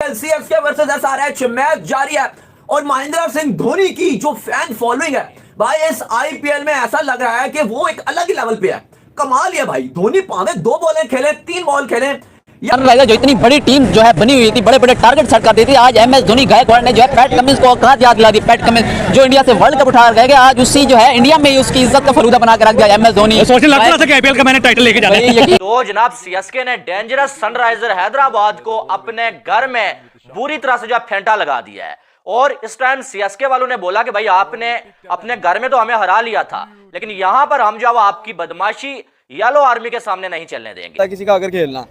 IPL CSK versus SRH match जारी है और महेंद्र सिंह धोनी की जो फैन फॉलोइंग है भाई इस आईपीएल में ऐसा लग रहा है कि वो एक अलग ही लेवल पे है। कमाल है भाई, धोनी पावे 2 बॉलें खेले, 3 बॉल खेले। सनराइजर जो इतनी बड़ी टीम जो है बनी हुई थी, बड़े बड़े टारगेट सेट कर दी थी, आज एमएस धोनी गायकवाड़ ने जो है पैट कमिंस को कहां याद दिला दी। पैट कमिंस जो इंडिया से वर्ल्ड कप उठा गए, आज उसी जो है इंडिया में ही उसकी इज्जत का फलूदा बना के रख दिया एमएस धोनी। सोचने लगता था कि आईपीएल का मैंने टाइटल लेके जाना है। तो जनाब सीएसके ने डेंजरस सनराइजर हैदराबाद को अपने घर में बुरी तरह से जो फेंटा लगा दिया है और इस टाइम सीएसके वालों ने बोला कि भाई आपने अपने घर में तो हमें हरा लिया था, लेकिन यहां पर हम जो आपकी बदमाशी येलो आर्मी के सामने नहीं चलने देंगे। किसी का अगर खेलना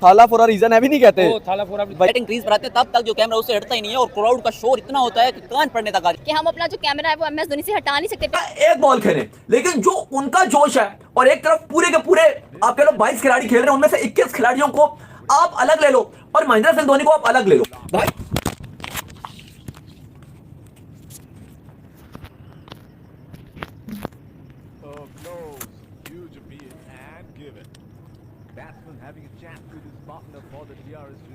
थाला फॉर अ रीजन है भी नहीं कहते, थाला फॉर बैटिंग क्रीज पर आते तब तक जो कैमरा उससे हटता ही नहीं है और क्राउड का शोर इतना होता है कि कान पड़ने तक कि हम अपना जो कैमरा है वो एमएस धोनी से हटा नहीं सकते। एक बॉल खेले, लेकिन जो उनका जोश है और एक तरफ पूरे के पूरे आप कह लो 22 खिलाड़ी खेल रहे हैं, उनमें से 21 खिलाड़ियों को आप अलग ले लो और महेंद्र सिंह धोनी को आप अलग ले लो भाई।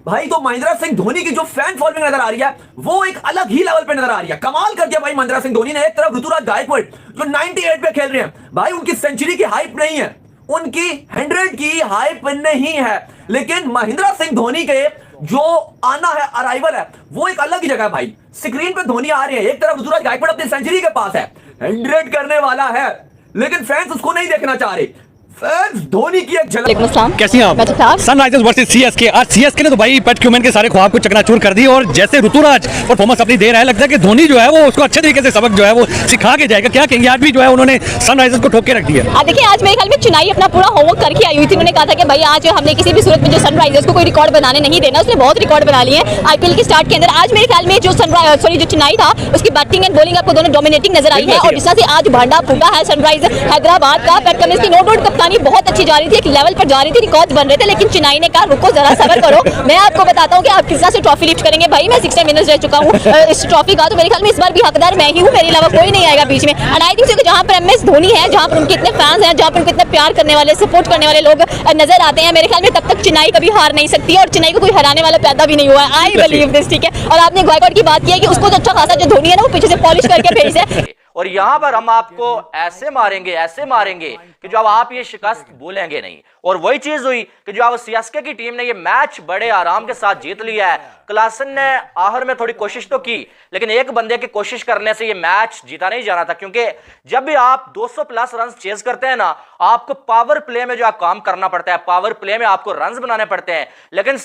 भाई तो महेंद्र सिंह धोनी की जो फैन फॉलोइंग नजर आ रही है वो एक अलग ही लेवल पे नजर आ रही है। कमाल कर दिया भाई महेंद्र सिंह धोनी ने। एक तरफ ऋतुराज गायकवाड़ जो 98 पे खेल रहे हैं भाई, उनकी सेंचुरी की हाइप नहीं है, उनकी 100 की हाइप नहीं है, लेकिन महेंद्र सिंह धोनी के जो आना है, अराइवल है, वो एक अलग ही जगह है भाई। स्क्रीन पे धोनी आ रहे हैं, एक तरफ ऋतुराज गायकवाड़ अपनी सेंचुरी के पास है, 100 करने वाला है, लेकिन फैंस उसको नहीं देखना चाह रहे। फैंस धोनी की एक झलक। कैसी हैं आप? Sunrisers versus CSK. आज सीएसके ने तो भाई पैट क्यूमन के सारे ख्वाब को चकनाचूर कर दी और जैसे ऋतुराज परफॉर्मेंस अपनी दे रहा है, लगता है कि धोनी जो है वो उसको अच्छे तरीके से सबक जो है वो सिखा के जाएगा। क्या कहेंगे, आज भी जो है उन्होंने सनराइजर्स को ठोक के रख दिया। देखिए आज मेरे ख्याल में चुनाई अपना पूरा होमवर्क करके आई हुई थी। उन्होंने कहा था कि भाई आज हमने किसी भी सूरत में जो सनराइजर्स को कोई रिकॉर्ड बनाने नहीं देना। उसने बहुत रिकॉर्ड बना लिए हैं आईपीएल के स्टार्ट के अंदर। आज मेरे ख्याल में जो जो चेन्नई था उसकी बैटिंग एंड बॉलिंग आपको दोनों डोमिनेटिंग नजर आई है और जिस तरह से आज भांडा फूका है सनराइजर हैदराबाद का। पैट कमिंस की नो डाउट कप्तानी बहुत अच्छी जा रही थी, एक लेवल पर जा रही थी, रिकॉर्ड बन रहे थे, लेकिन चेन्नई ने कहा रुको जरा सब्र करो, मैं आपको बताता हूं कि आप किस तरह से ट्रॉफी लिफ्ट करेंगे। भाई मैं 60 विनर्स रह चुका हूं इस ट्रॉफी का, तो मेरे ख्याल में इस बार भी हकदार मैं ही हूं, मेरे अलावा कोई नहीं आएगा बीच में। एंड आई थिंक जहां पर एमएस धोनी है, जहां पर उनके इतने फैंस हैं, जहां पर उनको इतने प्यार करने वाले, सपोर्ट करने वाले लोग नजर आते हैं, मेरे ख्याल में तब तक चेन्नई कभी हार नहीं सकती है और चेन्नई को कोई हराने वाला पैदा भी नहीं हुआ है। आई बिलीव दिस, ठीक है। और आपने गायकवाड़ की बात की है कि उसको तो अच्छा खासा जो धोनी है ना वो पीछे से पॉलिश करके भेज है और यहां पर हम आपको ऐसे मारेंगे कि जो अब आप ये शिकस्त भूलेंगे नहीं। और वही चीज हुई कि जो अब सीएसके की टीम ने ये मैच बड़े आराम के साथ जीत लिया है। क्लासन ने आखिर में थोड़ी कोशिश तो की, लेकिन एक बंदे की कोशिश करने से ये मैच जीता नहीं जाना था, क्योंकि जब भी आप 200 प्लस रन चेज करते हैं ना, आपको पावर प्ले में जो काम करना पड़ता है, पावर प्ले में आपको रन बनाने पड़ते हैं। लेकिन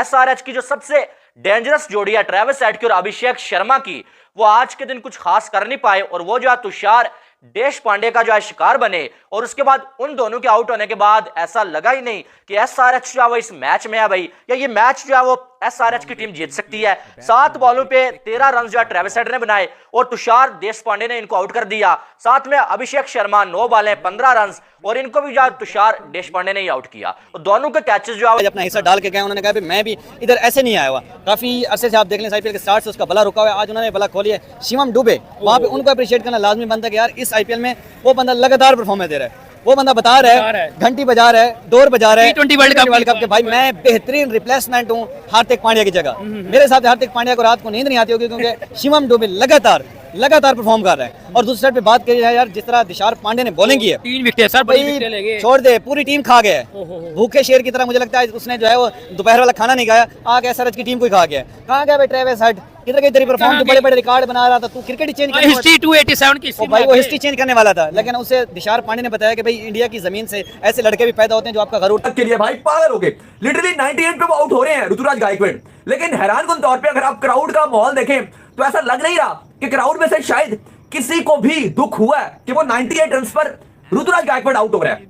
एसआरएच की जो सबसे डेंजरस जोड़ी है ट्रेविस हेड की और अभिषेक शर्मा की, वो आज के दिन कुछ खास कर नहीं पाए और वो जो है तुषार देशपांडे का जो है शिकार बने। और उसके बाद उन दोनों के आउट होने के बाद ऐसा लगा ही नहीं कि एसआरएच जो है वो इस मैच में है भाई, या ये मैच जो है वो एसआरएच की टीम जीत सकती है। 7 बॉलों पे 13 रन जो है ट्रेविस हेड ने बनाए और तुषार देशपांडे ने इनको आउट कर दिया। साथ में अभिषेक शर्मा 9 बॉलें 15 रन और इनको भी जो तुषार देशपांडे ने ही आउट किया। और दोनों के कैचेस जो है अपना हिस्सा डाल के गए। उन्होंने कहा मैं भी इधर ऐसे नहीं आया हुआ, काफी अरसे से आप देख लें आईपीएल के स्टार्ट से उसका बला रुका हुआ है। आज उन्होंने बला खोली है। शिवम डुबे, वहाँ पे उनको अप्रिशिएट करना लाजमी बनता है कि यार इस आईपीएल में वो बंदा लगातार परफॉर्मेंस दे रहा है, वो बंदा बता रहा है, घंटी बजा रहा है, डोर बजा रहा है T20 वर्ल्ड कप के। भाई मैं बेहतरीन रिप्लेसमेंट हूँ हार्दिक पांड्या की जगह। मेरे साथ हार्दिक पांड्या को रात को नींद नहीं आती होगी क्योंकि शिवम डुबे लगातार परफॉर्म कर रहे हैं। और दूसरी साइड पे बात करी जाए यार, जिस तरह दिशार पांडे ने बॉलिंग की है, 3 विकेट सर, बड़ी विकेट लेंगे, छोड़ दे, पूरी टीम खा गया है। भूखे शेर की तरह मुझे लगता है उसने जो है वो दोपहर वाला खाना नहीं खाया, आगे एसआरएच की टीम को ही खा गया। कहाँ गया भाई ट्रेविस हेड, किधर गई तेरी परफॉर्म, तो बड़े रिकॉर्ड बना रहा था, तू क्रिकेट ही चेंज हिस्ट्री 287 की भाई, वो हिस्ट्री चेंज करने वाला था। लेकिन उसे दिशार पांडे ने बताया कि भाई इंडिया की जमीन से ऐसे लड़के भी पैदा होते हैं जो आपका गरूर के लिए भाई पागल हो गए। लिटरली 98 पे वो आउट हो रहे हैं ऋतुराज गायकवाड़, लेकिन हैरानकुन तौर पे अगर आप क्राउड का माहौल देखें तो ऐसा लग नहीं रहा कि क्राउड में से शायद किसी को भी दुख हुआ है कि वो 98 रन पर ऋतुराज गायकवाड़ आउट हो रहा है,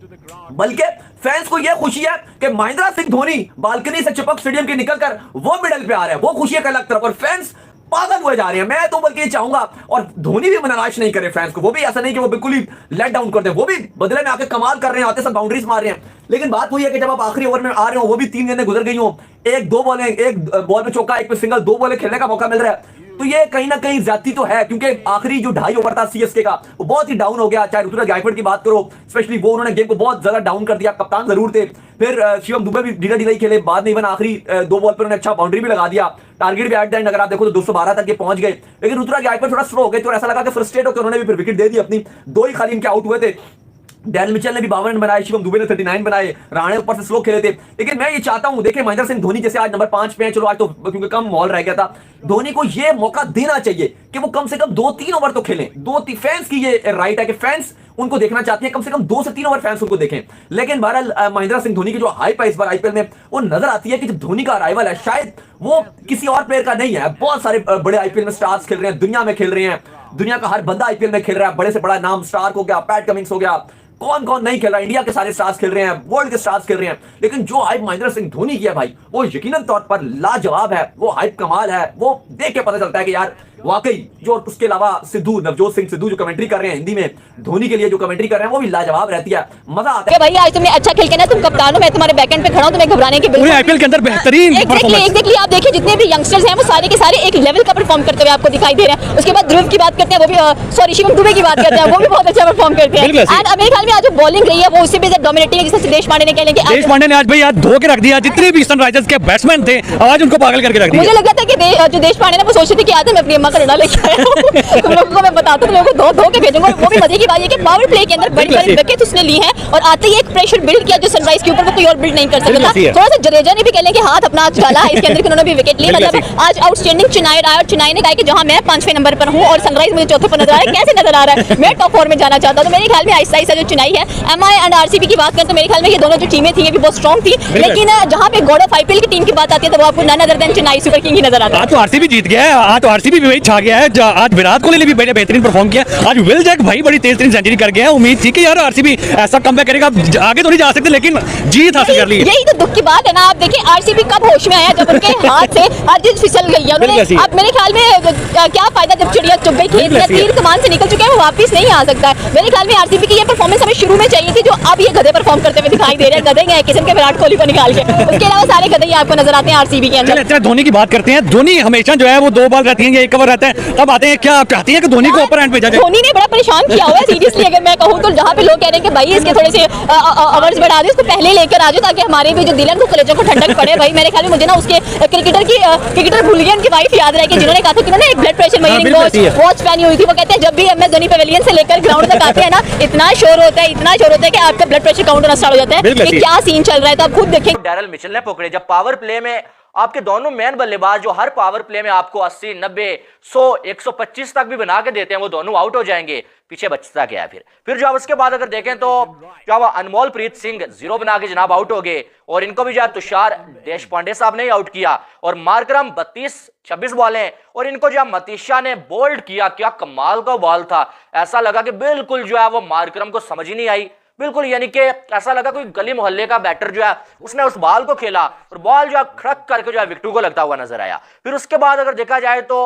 बल्कि फैंस को यह खुशी है कि महेंद्र सिंह धोनी बालकनी से चिपक स्टेडियम के निकलकर वो मिडल पे आ रहे हैं। वो खुशी है अलग तरफ और फैंस पागल हुए जा रहे हैं। मैं तो बल्कि चाहूंगा और धोनी भी निराश नहीं करे फैंस को, वो भी ऐसा नहीं कि वो बिल्कुल ही लेट डाउन कर दे, वो भी बदले में आके कमाल कर रहे हैं, आते सब बाउंड्रीज मार रहे हैं। लेकिन बात वही है कि जब आप आखिरी ओवर में आ रहे हो, वो भी 3 गेंदें गुजर गई हो, एक बॉल में चौका, एक पे सिंगल, 2 बॉलें खेलने का मौका मिल रहा है, तो ये कहीं ना कहीं ज्यादती तो है, क्योंकि आखिरी जो 2.5 ओवर था सीएसके का वो बहुत ही डाउन हो गया। चाहे ऋतुराज गायकवाड़ की बात करो, स्पेशली वो उन्होंने गेम को बहुत ज्यादा डाउन कर दिया। कप्तान जरूर थे, फिर शिवम दुबे भी ढीला ढीला ही खेले, बाद में इवन आखिरी 2 बॉल पर उन्होंने अच्छा बाउंड्री भी लगा दिया। टारगेट भी एट द एंड अगर आप देखो तो 212 तक ये पहुंच गए, लेकिन ऋतुराज गायकवाड़ थोड़ा स्लो हो गए, तो ऐसा लगा कि फ्रस्ट्रेट होकर उन्होंने भी फिर विकेट दे दी अपनी। 2 ही खाली इनके आउट हुए थे। डैरेल मिचेल ने भी 52 रन बनाए, शिवम दुबे ने 39 बनाए, राणे ऊपर से स्लो खेले थे। लेकिन मैं ये चाहता हूं, देखिए महेंद्र सिंह धोनी जैसे आज नंबर 5 पे हैं, चलो आज तो क्योंकि कम माहौल रह गया था, धोनी को ये मौका देना चाहिए कि वो कम से कम 2-3 ओवर तो खेलें। 2-3 फैंस की ये राइट है कि फैंस उनको देखना चाहते हैं, कम से कम 2 से 3 ओवर फैंस उनको देखें। लेकिन बहरहाल महेंद्र सिंह धोनी की जो हाइप है इस बार आईपीएल में, वो नजर आती है कि जब धोनी का अराइवल है, शायद वो किसी और प्लेयर का नहीं है। बहुत सारे बड़े आईपीएल में स्टार्स खेल रहे हैं, दुनिया में खेल रहे हैं, दुनिया का हर बंदा आईपीएल में खेल रहा है। बड़े से बड़ा नाम स्टार्क हो गया, पैट कमिंस हो गया, कौन कौन नहीं खेल रहा है, इंडिया के सारे स्टार्स खेल रहे हैं, वर्ल्ड के स्टार्स खेल रहे हैं। लेकिन जो हाइप महेंद्र सिंह धोनी की है भाई, वो यकीनन तौर पर लाजवाब है। वो हाइप कमाल है, वो देख के पता चलता है कि यार वाकई जो, उसके अलावा सिद्धू, नवजोत सिंह सिद्धू जो कमेंट्री कर रहे हैं हिंदी में धोनी के लिए जो कमेंट्री कर रहे हैं, वो भी लाजवाब रहती है, मजा आता है। भाई आज तुमने अच्छा खेल के ना, तुम कप्तान हो, मैं तुम्हारे बैकएंड पे खड़ा हूं, तुम्हें घबराने की पूरे आईपीएल के अंदर बेहतरीन एग्जैक्टली आप देखिए जितने भी यंगस्टर्स हैं वो सारे के सारे एक लेवल का परफॉर्म करते हुए आपको दिखाई दे रहे हैं। उसके बाद ध्रुव की बात करते हैं, वो भी सॉरी शिवम दुबे की बात करते हैं, वो भी बहुत अच्छा परफॉर्म करते हैं। एंड मेरे ख्याल में आज जो बॉलिंग रही है वो उससे भी ज्यादा डोमिनेटिंग है, जैसे देश पांडे ने कह लेंगे देश पांडे ने आज भाई आज धो के रख दिया। जितने भी सनराइजर्स के बैट्समैन थे आज उनको पागल करके रख दिया। मुझे लगा था कि जो देश पांडे ने वो सोच रहे थे कि आज मैं अपनी अम्मा का लड़ा लेके आया हूं, तुम लोगों को मैं बताता हूं, तुम लोगों को धो के भेजूंगा। वो भी मजे की बात है कि पावर प्ले के अंदर बड़ी बड़ी विकेट उसने ली है और आते ही एक प्रेशर बिल्ड किया जो सनराइज के ऊपर वो कोई और बिल्ड नहीं कर सकता था। थोड़ा सा जडेजा ने भी कह लें कि हाथ अपना आज डाला है इसके अंदर, उन्होंने भी विकेट ली। मतलब आज आउटस्टैंडिंग चेन्नई आया और चेन्नई ने कहा कि जहां मैं 5वें नंबर पर हूं और सनराइज मुझे 4थे पर नजर आ रहा है, कैसे नजर आ रहा है, मैं टॉप 4 में जाना चाहता हूं। तो मेरे ख्याल में आहिस्ता आहिस्ता जो चेन्नई है, एमआई एंड आरसीबी की बात करें तो मेरे ख्याल में ये दोनों जो टीमें थी ये भी बहुत स्ट्रांग थी। लेकिन जहां पे गॉड ऑफ आईपीएल की टीम की बात आती है तो वो आपको none other than Chennai Super King ही नजर आता है। आज तो आरसीबी जीत गया है, आज तो आरसीबी भी वही छा गया है। आज विराट कोहली ने भी बड़े बेहतरीन परफॉर्म किया। आज विल जैक भाई बड़ी तेज सेंचुरी कर गया है। उम्मीद थी कि यार आरसीबी ऐसा कमबैक करेगा, आगे तो नहीं जा सकते लेकिन जीत हासिल कर ली। यही तो दुख की बात है ना। आप देखिए आरसीबी कब होश में आया, जब उनके हाथ से हर चीज फिसल गई है। उन्होंने अब मेरे ख्याल में क्या फायदा जब चिड़िया चुप गई, खेत में तीर कमान से निकल चुके हैं, वो वापस नहीं आ सकता है। मेरे ख्याल में आरसीबी की ये परफॉर्मेंस हमें शुरू में चाहिए थी, जो अब ये गधे परफॉर्म करते हुए दिखाई दे रहे हैं। गधे हैं किस्म के विराट कोहली को निकाल के, उसके अलावा सारे गधे ही आपको नजर आते हैं आरसीबी के अंदर। अच्छा धोनी की बात करते हैं। धोनी हमेशा जो है वो 2 बॉल रहती है, 1 ओवर रहता है, तब आते हैं क्या आप चाहती है कि धोनी को अपर एंड पे जाए? धोनी ने बड़ा परेशान किया हुआ है सीरियसली, अगर मैं कहूं तो। जहां पे लोग कह रहे हैं कि भाई इसके थोड़े से ओवर्स बढ़ा दे, उसको पहले लेकर आ जाओ ताकि हमारे भी जो दिल है उनको कलेजों को ठंडक पड़े। भाई मेरे ख्याल में मुझे ना उसके क्रिकेटर भूलियन की वाइफ याद रहे कि जिन्होंने कहा था कि उन्होंने एक ब्लड प्रेशर मॉनिटरिंग वॉच पहनी हुई थी। वो कहते हैं जब भी एमएस धोनी पवेलियन से लेकर ग्राउंड तक आते हैं ना, इतना शोर होता है, इतना शोर होता है कि आपका ब्लड प्रेशर काउंट होना स्टार्ट हो जाता है कि क्या सीन चल रहा है। तो आप खुद देखें, डैरेल मिचेल ने पकड़े जब पावर प्ले में आपके दोनों मेन बल्लेबाज जो हर पावर प्ले में आपको 80, 90, 100, 125 तक भी बना के देते हैं, वो दोनों आउट हो जाएंगे। पीछे बचता क्या है फिर जो आप उसके बाद अगर देखें तो जो अनमोल प्रीत सिंह 0 बना के जनाब आउट हो गए, और इनको भी जो तुषार देश पांडे साहब ने आउट किया, और मार्करम 32-26 बॉलें, और इनको जो मतीशा ने बोल्ड किया। क्या कमाल का बॉल था, ऐसा लगा कि बिल्कुल जो है वो मार्करम को समझ ही नहीं आई बिल्कुल, यानी कि ऐसा लगा कोई गली मोहल्ले का बैटर जो है उसने उस बॉल को खेला और बॉल जो है खड़क करके जो है विकेट को लगता हुआ नजर आया। फिर उसके बाद अगर देखा जाए तो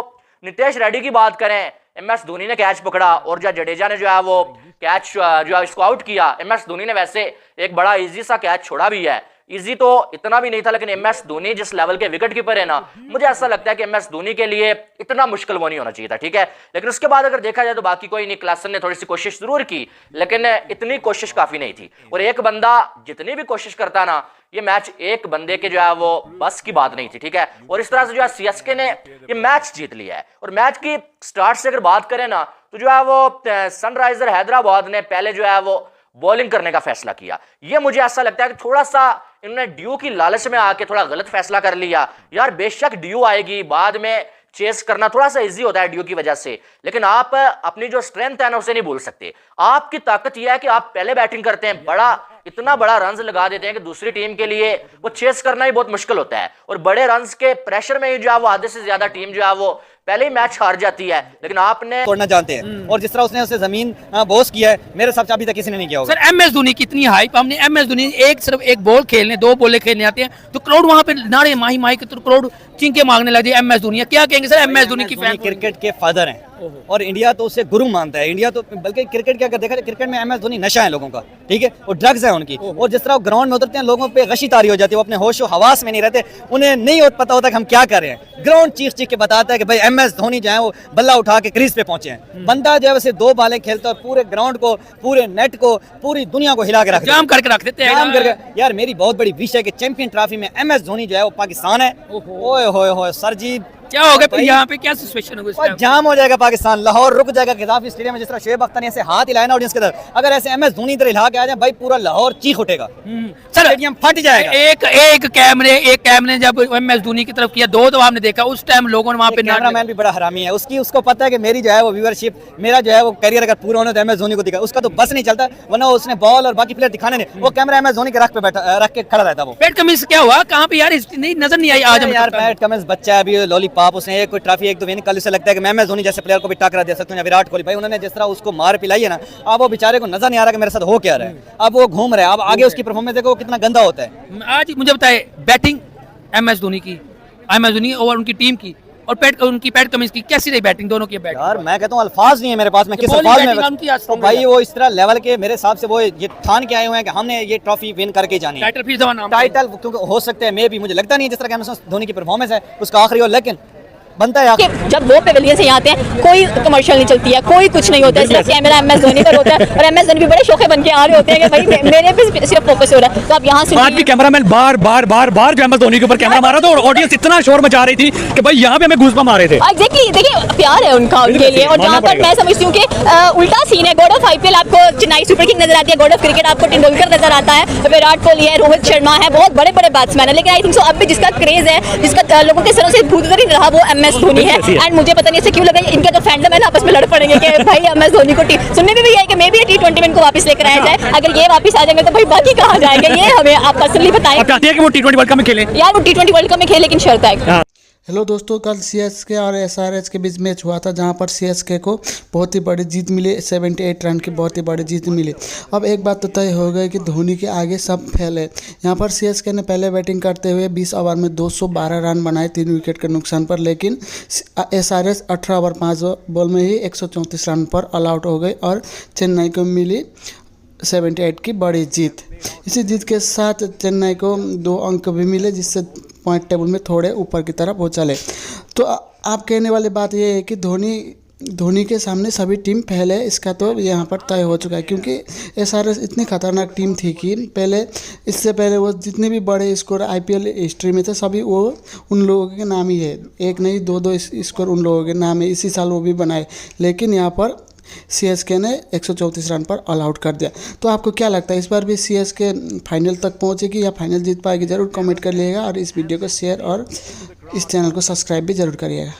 नितेश रेड्डी की बात करें, एमएस धोनी ने कैच पकड़ा और जो जडेजा ने जो है वो कैच जो है इसको आउट किया। एमएस धोनी ने वैसे एक बड़ा इजी सा कैच छोड़ा भी है, इजी तो इतना भी नहीं था, लेकिन एमएस धोनी जिस लेवल के विकेट कीपर है ना, मुझे ऐसा लगता है कि एमएस धोनी के लिए इतना मुश्किल वो नहीं होना चाहिए था, ठीक है। लेकिन उसके बाद अगर देखा जाए तो बाकी कोई नहीं, क्लासन ने थोड़ी सी कोशिश जरूर की लेकिन इतनी कोशिश काफी नहीं थी। और एक बंदा जितनी भी कोशिश करता ना, ये मैच एक बंदे के जो है वो बस की बात नहीं थी, ठीक है। और इस तरह से जो है सीएसके ने ये मैच जीत लिया है। और मैच की स्टार्ट से अगर बात करें ना तो जो है वो सनराइजर हैदराबाद ने पहले जो है वो बॉलिंग करने का फैसला किया। ये मुझे ऐसा लगता है कि थोड़ा सा इन्होंने ड्यू की लालच में आके थोड़ा गलत फैसला कर लिया। यार बेशक ड्यू आएगी, बाद में चेस करना थोड़ा सा इजी होता है ड्यू की वजह से, लेकिन आप अपनी जो स्ट्रेंथ है ना उसे नहीं भूल सकते। आपकी ताकत यह है कि आप पहले बैटिंग करते हैं, इतना बड़ा रन्स लगा देते हैं कि दूसरी टीम के लिए वो चेस करना ही बहुत मुश्किल होता है। और बड़े रन्स के प्रेशर में ही जो है वो आधे से ज्यादा टीम जो है वो पहले ही मैच हार जाती है। लेकिन आपने तोड़ना जानते हैं, और जिस तरह उसने उसे जमीन बोस किया है, मेरे हिसाब से अभी तक किसी ने नहीं किया होगा। सर एमएस धोनी की इतनी हाइप, हमने एमएस धोनी सिर्फ एक बॉल खेलने 2 बॉलें खेलने आते हैं तो क्राउड वहां पे नारे माही माही के, तो क्राउड चिंके मांगने लगे एम एस धोनी। क्या कहेंगे सर एम एस धोनी की फैन? क्रिकेट के फादर हैं और इंडिया तो उसे गुरु मानता है। इंडिया तो बल्कि क्रिकेट क्या देखा जाए, क्रिकेट में एम एस धोनी नशा है लोगों का, ठीक है, और ड्रग्स है उनकी। और जिस तरह वो ग्राउंड में उतरते हैं लोगों पे गशी तारी हो जाती है, वो अपने होश हवास में नहीं रहते, उन्हें नहीं पता होता कि हम क्या कर रहे हैं। ग्राउंड चीख चीख के बताता है कि भाई एम एस धोनी जो है वो बल्ला उठा के क्रीज पे पहुंचे हैं। बंदा जो है वैसे 2 बालें खेलता है और पूरे ग्राउंड को, पूरे नेट को, पूरी दुनिया को हिला के रख जाम करके रख देते हैं। जाम करके। यार मेरी बहुत बड़ी विश है कि चैंपियन ट्रॉफी में एम एस धोनी जो है वो पाकिस्तान है। ओए होए होए सर जी, क्या हो गया फिर यहाँ पे? क्या सिचुएशन होगी इस और टाइम? जाम हो जाएगा पाकिस्तान, लाहौर रुक जाएगा गद्दाफी स्टेडियम में। जिस तरह शोएब अख्तर ने ऐसे हाथ हिलाया ना ऑडियंस के तरफ, अगर ऐसे एम एस धोनी इधर हिला के आ जाए भाई पूरा लाहौर चीख उठेगा, सर स्टेडियम फट जाएगा। एक कैमरे जब एम एस धोनी की तरफ किया, 2 तो आपने देखा उस टाइम लोगों ने वहाँ पे कैमरामैन भी बड़ा हरामी है, उसको पता है कि मेरी जो है वो व्यूअरशिप, मेरा जो है वो करियर अगर पूरा होने तो एम एस धोनी को दिखा, उसका तो बस नहीं चलता, वरना उसने बॉल और बाकी प्लेयर दिखाने नहीं, वो कैमरा एम एस धोनी के रख के खड़ा रहता। वो पैट कमिंस क्या हुआ कहाँ पे यार? नहीं नजर नहीं आई आज हमें। यार पैट कमिंस बच्चा है अभी, लॉलीपॉप, उसने एक कोई ट्रॉफी एक तो विन, कल उसे लगता है कि मैं एम एस धोनी जैसे प्लेयर को भी टक्कर दे सकता हूं, या विराट कोहली। भाई उन्होंने जिस तरह उसको मार पिलाई है ना, अब वो बेचारे को नजर नहीं आ रहा कि मेरे साथ हो क्या रहा है। अब वो घूम रहा है, अब आगे उसकी परफॉर्मेंस देखो कितना गंदा होता है। आज मुझे बताए बैटिंग एम एस धोनी की, एम एस धोनी और उनकी टीम की, और उनकी पैट कमिंस की कैसी रही बैटिंग? दोनों की बैटिंग यार मैं कहता हूँ अल्फाज नहीं है मेरे पास, मैं किस बॉलिंग अल्फाज बैटिंग में उनकी आज तो भाई वो इस तरह लेवल के मेरे हिसाब से वो ये ठान के आए हुए हैं कि हमने ये ट्रॉफी विन करके जानी है। टाइटल फिर जमा नाम टाइटल क्योंकि हो सकते हैं, मे भी मुझे लगता नहीं जिस तरह एम एस धोनी की परफॉर्मेंस है उसका आखिरी हो, लेकिन बनता है कि जब वो पेविलियन से यहाँ आते हैं कोई कमर्शियल नहीं चलती है, कोई कुछ नहीं होता है, सिर्फ कैमरा एम एस धोनी पर होता है। और एम एस धोनी भी बड़े शौके बन के आ रहे होते हैं कि भाई मेरे पे सिर्फ फोकस हो रहा है। तो आप यहाँ से आज भी कैमरामैन बार जो एम एस धोनी के ऊपर कैमरा मारा था और ऑडियंस इतना शोर मचा रही थी कि भाई यहाँ पे हमें गूज़बम्प आ रहे थे। एग्जैक्टली, देखिए प्यार है उनका उनके लिए। और जहाँ पर मैं समझती हूँ कि उल्टा सीन है, गॉड ऑफ आईपीएल आपको चेन्नई सुपर किंग नजर आती है, गॉड ऑफ क्रिकेट आपको तेंदुलकर नजर आता है, विराट कोहली है, रोहित शर्मा है, बहुत बड़े बड़े बैट्समैन है। लेकिन आई थिंक सो अब भी जिसका क्रेज है, जिसका लोगों के सरों से भूत नहीं रहा, वो एम एस धोनी है। एंड मुझे पता नहीं ऐसे क्यों लगा इनके जो फैंडम है ना आपस में लड़ पड़ेंगे कि भाई एम एस धोनी को सुनने में भी है कि मे भी T20 में इनको वापस लेकर आया जाए। अगर ये वापस आ जाएंगे तो भाई बाकी कहाँ जाएंगे, ये हमें आप पर्सनली बताएं। आप चाहते हैं कि वो T20 वर्ल्ड कप में खेलें? यार वो T20 वर्ल्ड कप में खेले, लेकिन शर्त है। हेलो दोस्तों, कल सीएसके और एसआरएच के बीच मैच हुआ था जहां पर सीएसके को बहुत ही बड़ी जीत मिली, 78 रन की बहुत ही बड़ी जीत मिली। अब एक बात तो तय हो गई कि धोनी के आगे सब फेल है। यहां पर सीएसके ने पहले बैटिंग करते हुए 20 ओवर में 212 रन बनाए 3 विकेट के नुकसान पर, लेकिन एसआरएच 18 ओवर 5 बॉल में ही 134 रन पर ऑल आउट हो गई और चेन्नई को मिली 78 की बड़ी जीत। इसी जीत के साथ चेन्नई को 2 अंक भी मिले, जिससे पॉइंट टेबल में थोड़े ऊपर की तरफ वो चले। तो आप कहने वाली बात ये है कि धोनी के सामने सभी टीम फेल है, इसका तो यहाँ पर तय हो चुका है, क्योंकि एसआरएच इतनी खतरनाक टीम थी कि इससे पहले वो जितने भी बड़े स्कोर आईपीएल हिस्ट्री में थे सभी वो उन लोगों के नाम ही है, एक नहीं 2 स्कोर उन लोगों के नाम है। इसी साल वो भी बनाए, लेकिन यहाँ पर सीएसके ने 134 रन पर ऑल आउट कर दिया। तो आपको क्या लगता है, इस बार भी सीएसके फाइनल तक पहुंचेगी या फाइनल जीत पाएगी? ज़रूर कमेंट कर लिएगा और इस वीडियो को शेयर और इस चैनल को सब्सक्राइब भी ज़रूर करिएगा।